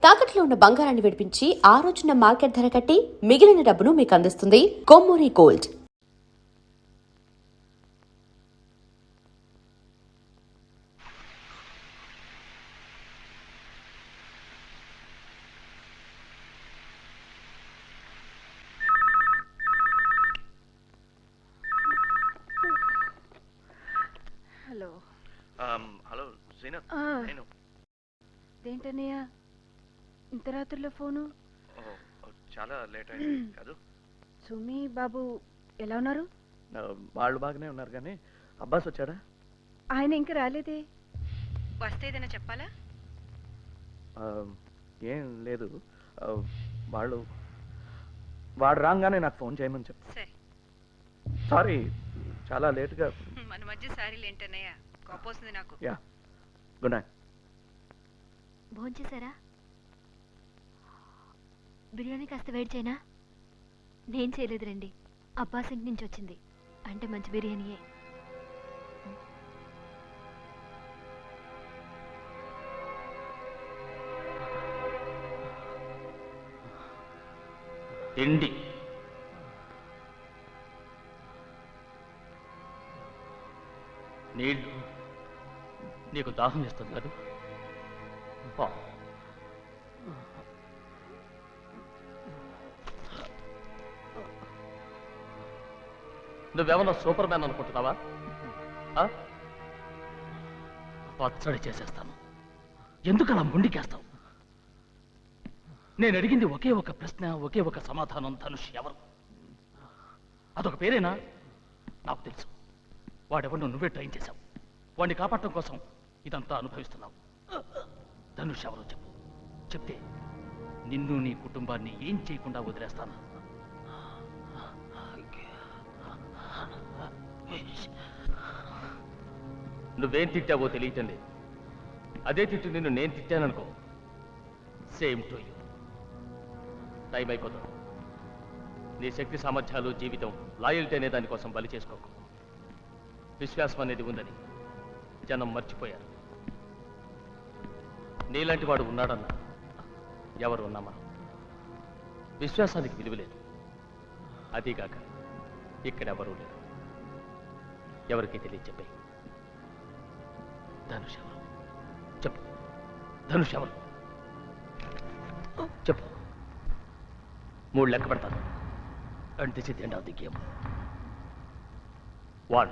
తాకట్లో ఉన్న బంగారాన్ని విడిపించి ఆ రోజున మార్కెట్ ధర కట్టి మిగిలిన డబ్బును మీకు అందిస్తుంది Kommuri gold. Hello hello Zeenat, నేను ఏంటన్నయ్య ఇంత రాత్రిలో ఫోను? చాలా లేట్ అయింది కాదు. సుమి బాబు ఎలా ఉన్నారు? వాళ్ళు బాగానే ఉన్నారు, కానీ అబ్బాస్ వచ్చాడా? ఆయన ఇంకా రాలేదే. వస్తే ఏదైనా చెప్పాలా? ఏం లేదు, వాడు రాగానే నాకు ఫోన్ చేయమని చెప్పు. సరే. సారీ, చాలా లేట్గా. మన మధ్య సారీలు ఏంటన్నయ్య, కోపొస్తుంది నాకు. Yeah, good night. భోంచేశారా? బిర్యానీ కాస్త వెయిట్ చేయనా? నేను చేయలేదు రండి, అబ్బాస్ ఇంటి నుంచి వచ్చింది, అంటే మంచి బిర్యానీయే. తిండి నీళ్ళు, నీకు దాహం వేస్తుంది కదా? నువ్వేమన్నా సూపర్ మ్యాన్ అనుకుంటున్నావా? పచ్చడి చేసేస్తాను, ఎందుకలా ముండికేస్తావు? నేను అడిగింది ఒకే ఒక ప్రశ్న, ఒకే ఒక సమాధానం. ధనుష్ ఎవరు? అదొక పేరేనా? నాకు తెలుసు. వాడెవరినో నువ్వే ట్రైన్ చేశావు. వాడిని కాపాడటం కోసం ఇదంతా అనుభవిస్తున్నావు. ధనుష్ ఎవరో చెప్పు. చెప్తే నిన్ను నీ కుటుంబాన్ని ఏం చేయకుండా వదిలేస్తాను. నువ్వేం తిట్టావో తెలియటం లేదు. అదే తిట్టు నిన్ను నేను తిట్టాననుకో, సేమ్ టు యూ. టైం అయిపోతుంది. నీ శక్తి సామర్థ్యాలు, జీవితం, లాయల్టీ అనే దానికోసం బలి చేసుకోకు. విశ్వాసం అనేది ఉందని జనం మర్చిపోయారు. నీలాంటి వాడు ఉన్నాడన్నా ఎవరు ఉన్నామా? విశ్వాసానికి విలువలేదు. అదీగాక ఇక్కడెవరూ లేరు. ఎవరికి తెలియదు. చెప్పే ధనుష్ ఎవరు? చెప్పు. ధనుష్ ఎవరు? చెప్పు. 3 లెక్క పెడతాను. And this is the end of the game. 1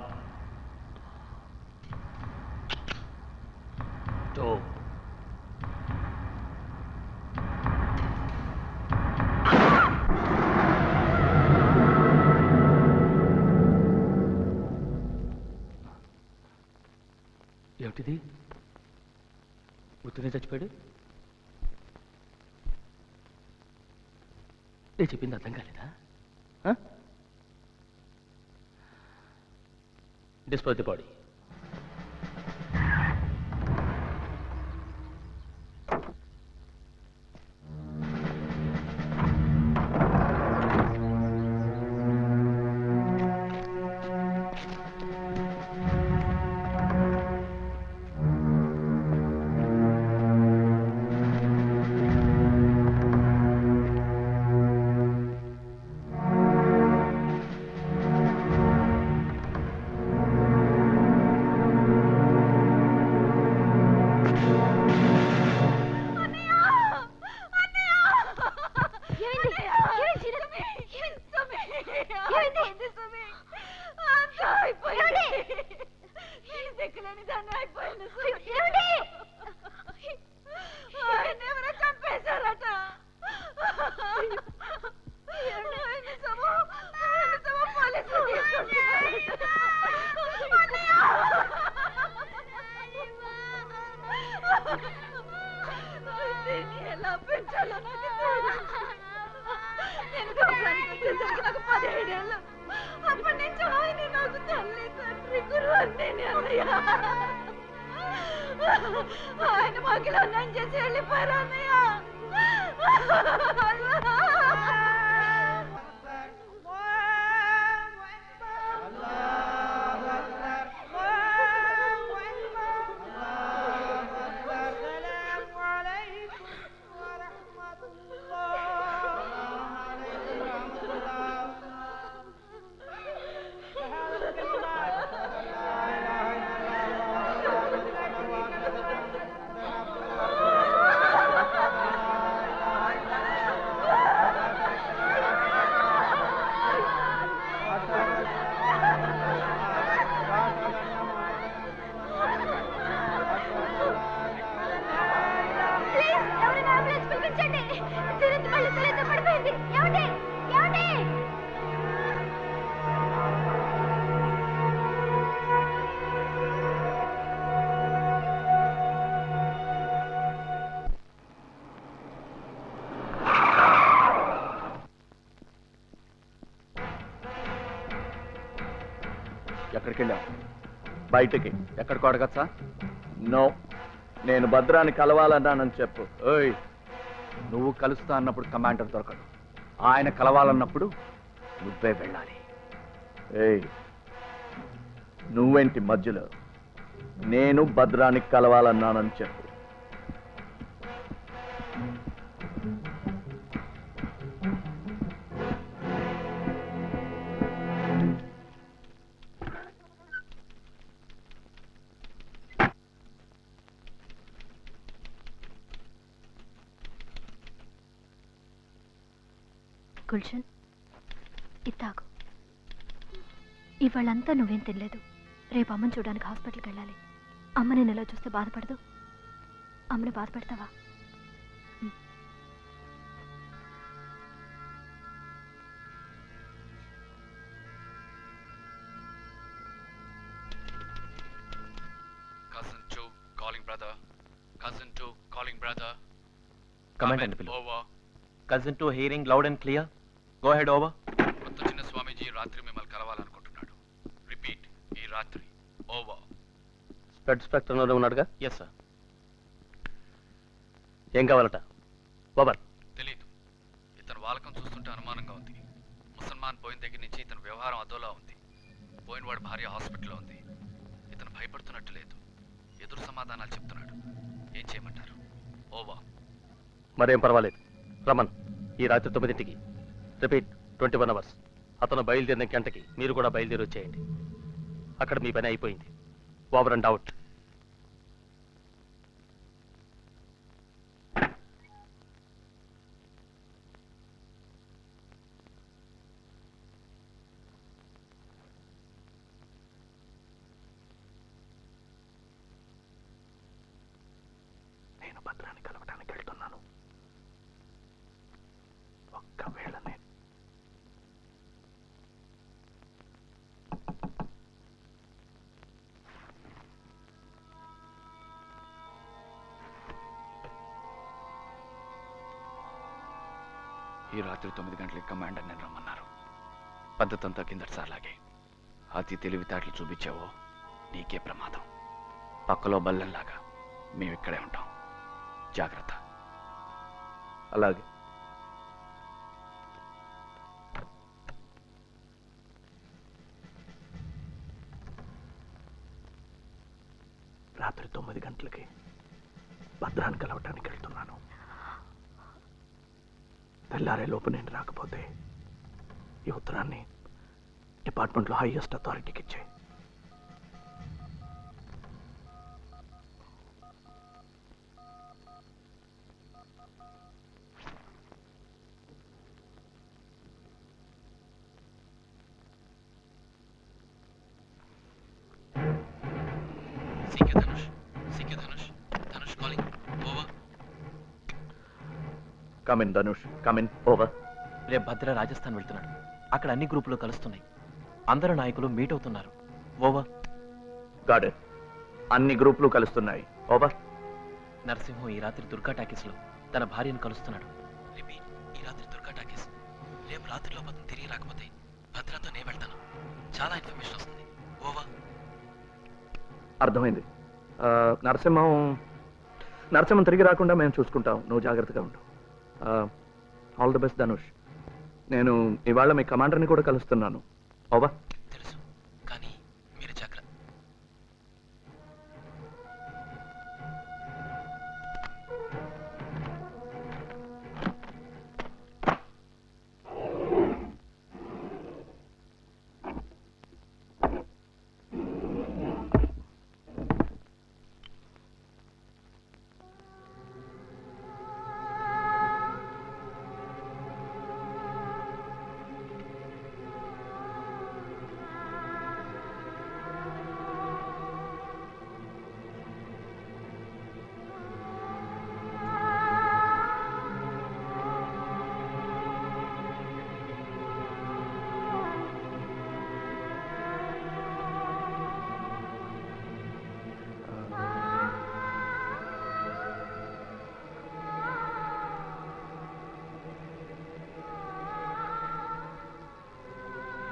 2 ఏమిటిది? ఉత్తునే చచ్చిపోయాడు? నేను చెప్పింది అర్థం కాలేదా? Dispose the body. ఎలా పెంచాలో నాకు 17 ఏళ్ళు. అప్పటి నుంచి ఆయన నాకు తల్లి, తండ్రి, గురువు అన్నీ అన్నయ్య. ఆయన మాకిలా అన్నం చేసి వెళ్ళిపోయారు అన్నయ్య. ఎక్కడికి వెళ్ళావు? బయటికి. ఎక్కడికో అడగచ్చా? నో, నేను భద్రాన్ని కలవాలన్నానని చెప్పు. ఓయ్, నువ్వు కలుస్తా అన్నప్పుడు కమాండర్ దొరకడు. ఆయన కలవాలన్నప్పుడు నువ్వే వెళ్ళాలి. ఏయ్, నువ్వేంటి మధ్యలో? నేను భద్రానికి కలవాలన్నానని చెప్పు. గుల్షన్, ఇత్తాకు. ఇవాళంతా నువ్వేం తినలేదు. రేపు అమ్మని చూడడానికి హాస్పిటల్కి వెళ్ళాలి. అమ్మ నేను ఎలా చూస్తే బాధపడదు. అమ్మని బాధ పెడతావా? Cousin 2 calling brother. Cousin 2 calling brother. Comment and below. Over. Cousin 2 hearing loud and clear. Go ahead, over. కొత్త చిన్న స్వామీజీ రాత్రి మిమ్మల్ని కలవాలనుకుంటున్నాడు. రిపీట్, ఈ రాత్రి. ఓవర్. స్పెడ్ స్పెక్ట్రంలోనే ఉన్నాడుగా? Yes sir. ఏం కావాలట? ఓవర్. తెలీదు. ఇతను వాలకం చూస్తుంటే అనుమానంగా ఉంది. ముసల్మాన్ పోయిన దగ్గర నుంచి ఇతని వ్యవహారం అదోలా ఉంది. పోయినవాడి భార్య హాస్పిటల్లో ఉంది. ఇతను భయపడుతున్నట్టు లేదు. ఎదురు సమాధానాలు చెప్తున్నాడు. ఏం చేయమంటారు? ఓవర్. మరేం పర్వాలేదు. రమన్, ఈ రాత్రి 9ంటికి. Repeat, 21 hours. అతను బయలుదేరిన గంటకి మీరు కూడా బయలుదేరి వచ్చేయండి. అక్కడ మీ పని అయిపోయింది. Over and out. నేను భద్రాన్ని కలవడానికి వెళ్తున్నాను. ఒక్కవేళ నేను ఈ రాత్రి 9 గంటలకి కమాండర్ నేను రమ్మన్నారు. పద్ధతంతా కిందటిసార్లాగే. అతి తెలివితేటలు చూపించావో నీకే ప్రమాదం. పక్కలో బల్లెంలాగా మేము ఇక్కడే ఉంటాం. జాగ్రత్త. అలాగే. రాత్రి 9 గంటలకి భద్రాన్ని కలవటానికి వెళ్తున్నాను. తెల్లారే లోపు నేను రాకపోతే ఈ ఉత్తరాన్ని డిపార్ట్మెంట్లో హైయెస్ట్ అథారిటీకి ఇచ్చాయి. CK Dhanush. CK Dhanush. Dhanush calling. Over. Come in Dhanush, come in. Over. రేపు భద్ర రాజస్థాన్ వెళ్తున్నాడు. అక్కడ అన్ని గ్రూపులు కలుస్తున్నాయి. అందరు నాయకులు మీట్ అవుతున్నారు. ఓవర్. గాడ్, అన్ని గ్రూపులు కలుస్తున్నాయి. ఓవర్. నరసింహం ఈ రాత్రి దుర్గా టాకీస్ లో తన భార్యను కలుస్తున్నాడు. రిపీట్, ఈ రాత్రి దుర్గా టాకీస్. రేపు రాత్రిలో అతను తిరిగి రాకపోతే భద్రతో నేను వెళ్తాను. చాలా ఇన్ఫర్మేషన్ వస్తుంది. ఓవర్. అర్థమైంది. నరసింహం తిరిగి రాకుండా మేము చూసుకుంటాం. నువ్వు జాగ్రత్తగా ఉండు. All the best Dhanush. నేను ఇవాళ మీ కమాండర్ని కూడా కలుస్తున్నాను. ఓవర్. తెలుసు, కానీ మీరు జాగ్రత్త.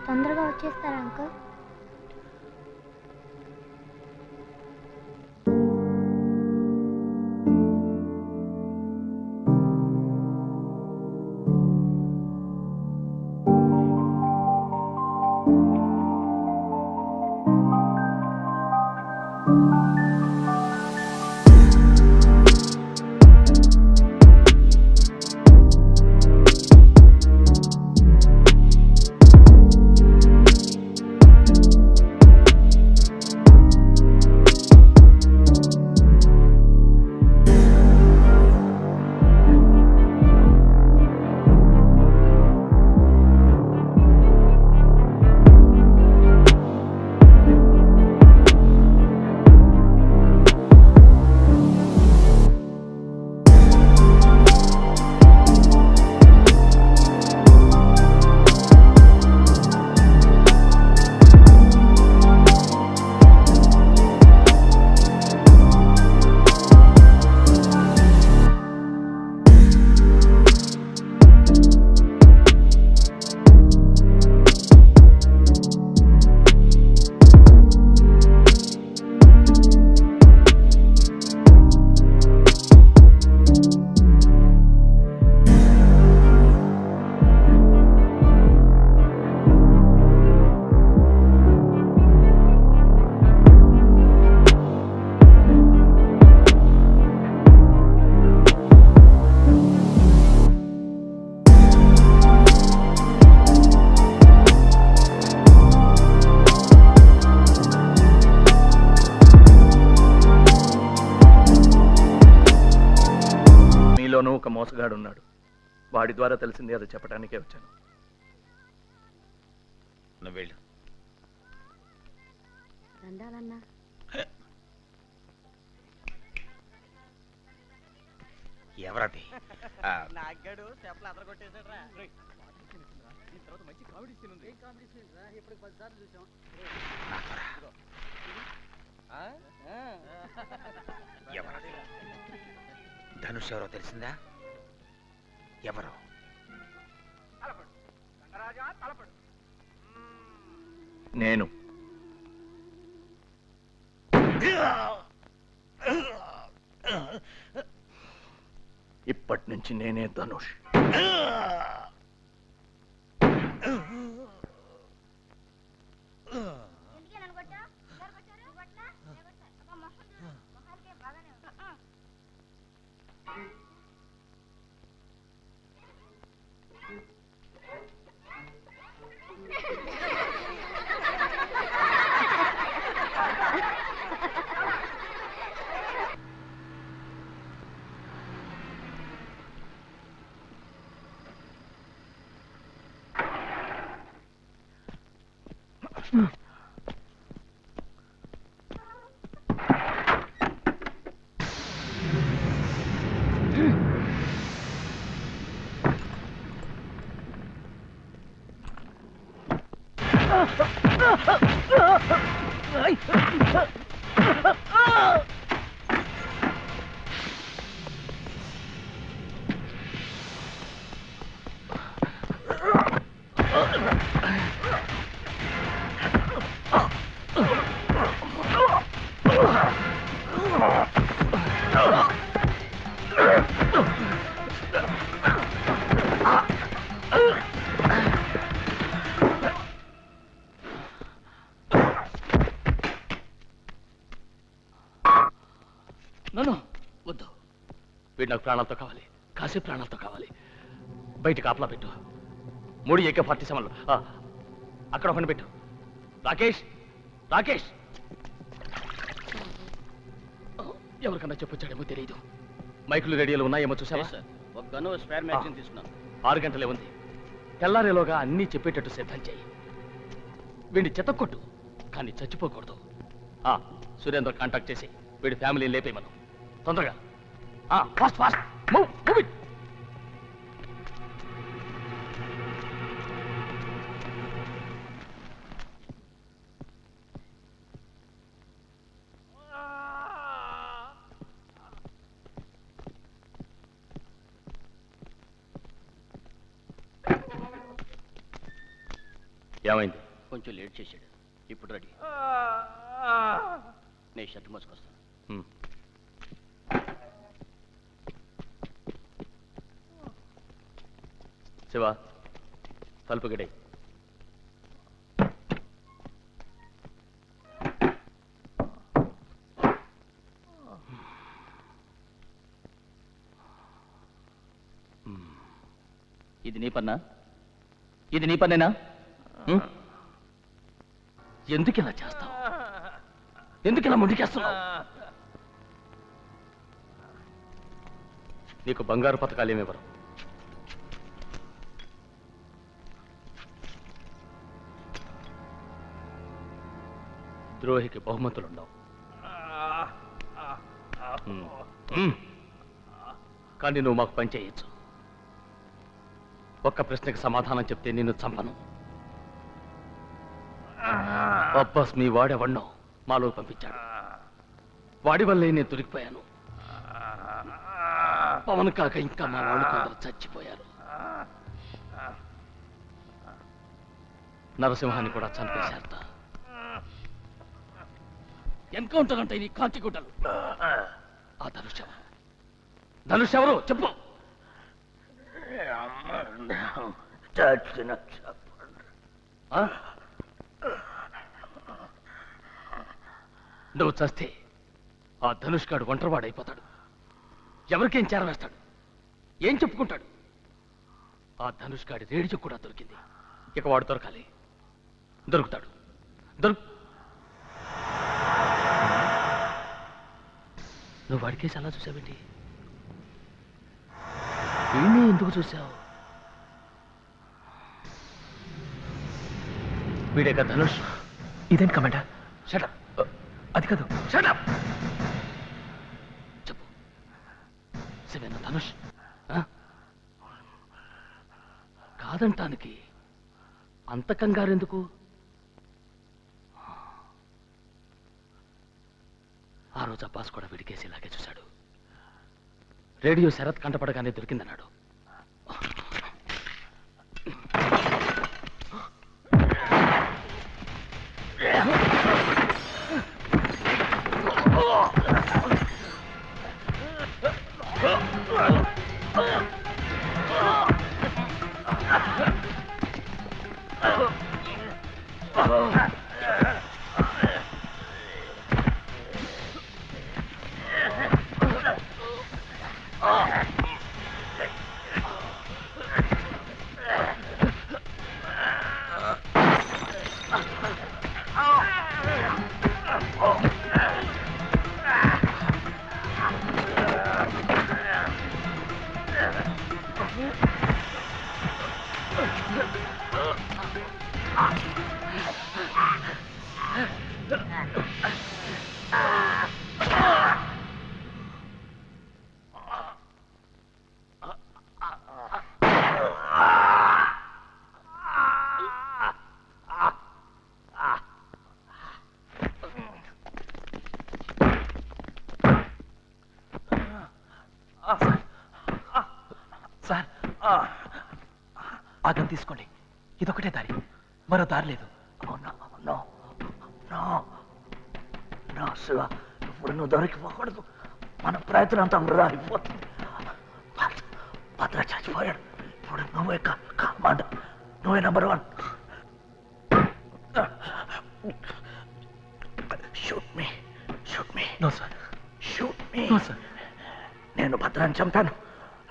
తొందరగా వచ్చేస్తారా అంకుల్? ఒక మోసగాడు ఉన్నాడు. వాడి ద్వారా తెలిసింది, అది చెప్పడానికే వచ్చాను. నువ్వు వెళ్ళు. దండాలన్నా. ఎవరది? నాగాడు చేపలు అదర కొట్టేశాడు రా. మంచి కామెడీ సీన్ ఉంది. ఇప్పుడు 10 సార్లు చూసాం. ఎవరది? ధనుష్ ఎవరో తెలిసిందా? ఎవరు? నేను. ఇప్పటి నుంచి నేనే ధనుష్. నన్ను వద్దు. వీడు నాకు ప్రాణాలతో కావాలి, కాసేపు ప్రాణాలతో కావాలి. బయట కాపలా పెట్టు. 3 AK-47 అక్కడ ఒకటి పెట్టు. రాకేష్, రాకేష్, ఎవరికన్నా చెప్పొచ్చాడేమో తెలియదు. మైకులు రేడియోలు ఉన్నాయేమో చూసావా? ఒక గను స్పేర్ మ్యాగజైన్ తీసుకున్నాను. 6 గంటలే ఉంది. తెల్లారేలోగా అన్నీ చెప్పేటట్టు సిద్ధం చేయి. వీడిని చెతక్కొట్టు, కానీ చచ్చిపోకూడదు. సురేందర్ కాంటాక్ట్ చేసి వీడి ఫ్యామిలీని లేపేయమను. తొందరగా. Fast fast move move it. ఏమైంది? కొంచెం లేట్ చేశాడు. ఇప్పుడు రెడీ. నేను షర్ట్ మోసుకొస్తాను. శివ, తలుపు గడి. ఇది నీ పన్నా? ఇది నీ పన్నేనా? ఎందుకు ఇలా చేస్తావు? ఎందుకు ఇలా ముందుకేస్తున్నావు? నీకు బంగారు పథకాలు ఏమివ్వరు. ద్రోహికి బహుమతులుండవు. కానీ నువ్వు మాకు పని చేయొచ్చు. ఒక్క ప్రశ్నకి సమాధానం చెప్తే నిన్ను చంపను. అబ్బాస్ మీ వాడెవన్నో మాలో పంపించాడు. వాడి వల్లే నేను దొరికిపోయాను. పవన్ కాక ఇంకా మా వాళ్ళు కొందరు చచ్చిపోయారు. నరసింహాన్ని కూడా చంపేశారట. ఎన్కౌంటర్ అంటే నీ కాకి గుడ్డలు. ఆ ధనుష్ ఎవరు? ధనుష్ ఎవరు చెప్పు. నువ్వు చస్తే ఆ ధనుష్ గాడు ఒంటరివాడైపోతాడు. ఎవరికేం చేరవేస్తాడు? ఏం చెప్పుకుంటాడు? ఆ ధనుష్ గాడి రేడియో కూడా దొరికింది. ఇక వాడు దొరకాలి. దొరుకుతాడు. నువ్వు వాడికేసి అలా చూసావేంటి? వీణ్ణి ఎందుకు చూసావు? వీడే కదా ధనుష్. ఇదేంటి కమాండర్? షటప్. అది కాదు. షటప్. చెప్పు, శివేనా ధనుష్? కాదంటానికి అంత కంగారెందుకు? ఆ రోజు అబ్బాస్ కూడా విడికేసి ఇలాగే చూశాడు. రేడియో శరత్ కంటపడగానే దొరికిందన్నాడు. సార్, ఆ గన్ తీసుకోండి. ఇదొకటే దారి, మరో దారి లేదు. శివ, ఇప్పుడు నువ్వు దొరికిపోకూడదు. మన ప్రయత్నం అంతా వృధా అయిపోతుంది. భద్ర చచ్చిపోయాడు. ఇప్పుడు నువ్వే కమాండర్, నువ్వే number 1. Shoot me, shoot me. No sir, shoot me. No sir. నేను భద్రాన్ని చంపాను,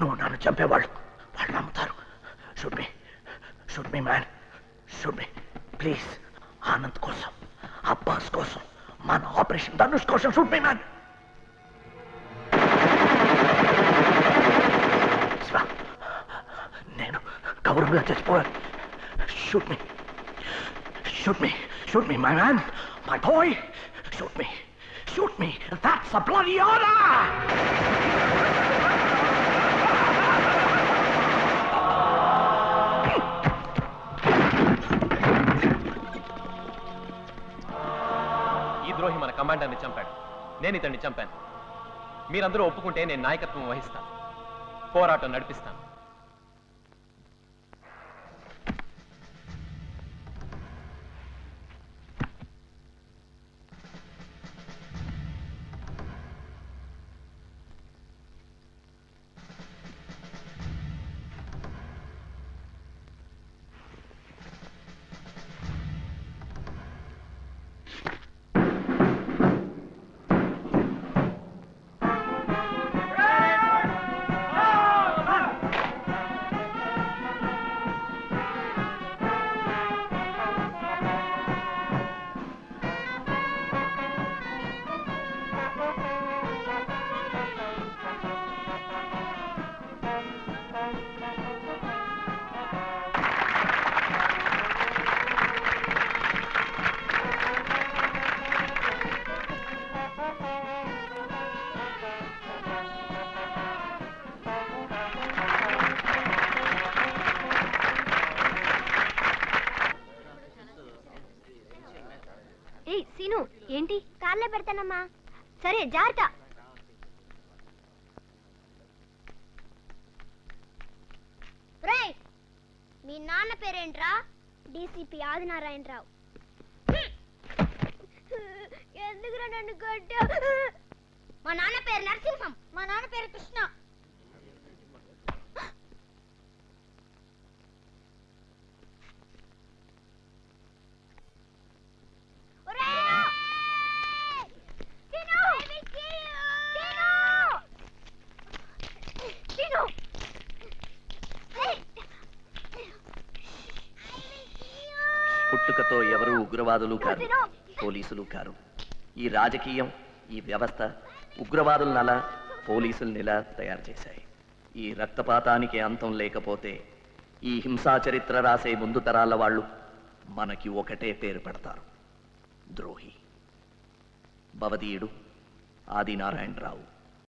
నువ్వు నన్ను చంపేవాళ్ళు వాళ్ళు నమ్ముతారు. Shoot me man, shoot me please. Anand కోసం, అబ్బాస్ కోసం, మన ఆపరేషన్ ధనుష్ కోసం షూట్ మీ మ్యాన్. నేను గౌరవంగా చచ్చిపోయాను. Shoot me, shoot me, shoot me my man, my boy. Shoot me, shoot me. That's a bloody order! ఈ ద్రోహి మన కమాండర్ని చంపాడు, నేను ఇతన్ని చంపాను. మీరందరూ ఒప్పుకుంటే నేను నాయకత్వం వహిస్తాను, పోరాటం నడిపిస్తాను. సీను, ఏంటి? కార్లే పెడతానమ్మా. సరే, జాగ్రత్త. మీ నాన్న పేరేంట్రా? డీసీపీ ఆదినారాయణరావు. ఎందుకురా నన్ను కొట్టావు? మా నాన్న పేరు నరసింహం. మా నాన్న పేరు కృష్ణ. పుట్టుకతో ఎవరు ఉగ్రవాదులు కారు, పోలీసులు కారు. ఈ రాజకీయం, ఈ వ్యవస్థ ఉగ్రవాదులనలా పోలీసులనిలా తయారు చేశాయి. ఈ రక్తపాతానికి అంతం లేకపోతే ఈ హింసా చరిత్ర రాసే ముందు తరాల వాళ్ళు మనకి ఒకటే పేరు పెడతారు, ద్రోహి. భవదీయుడు ఆదినారాయణరావు.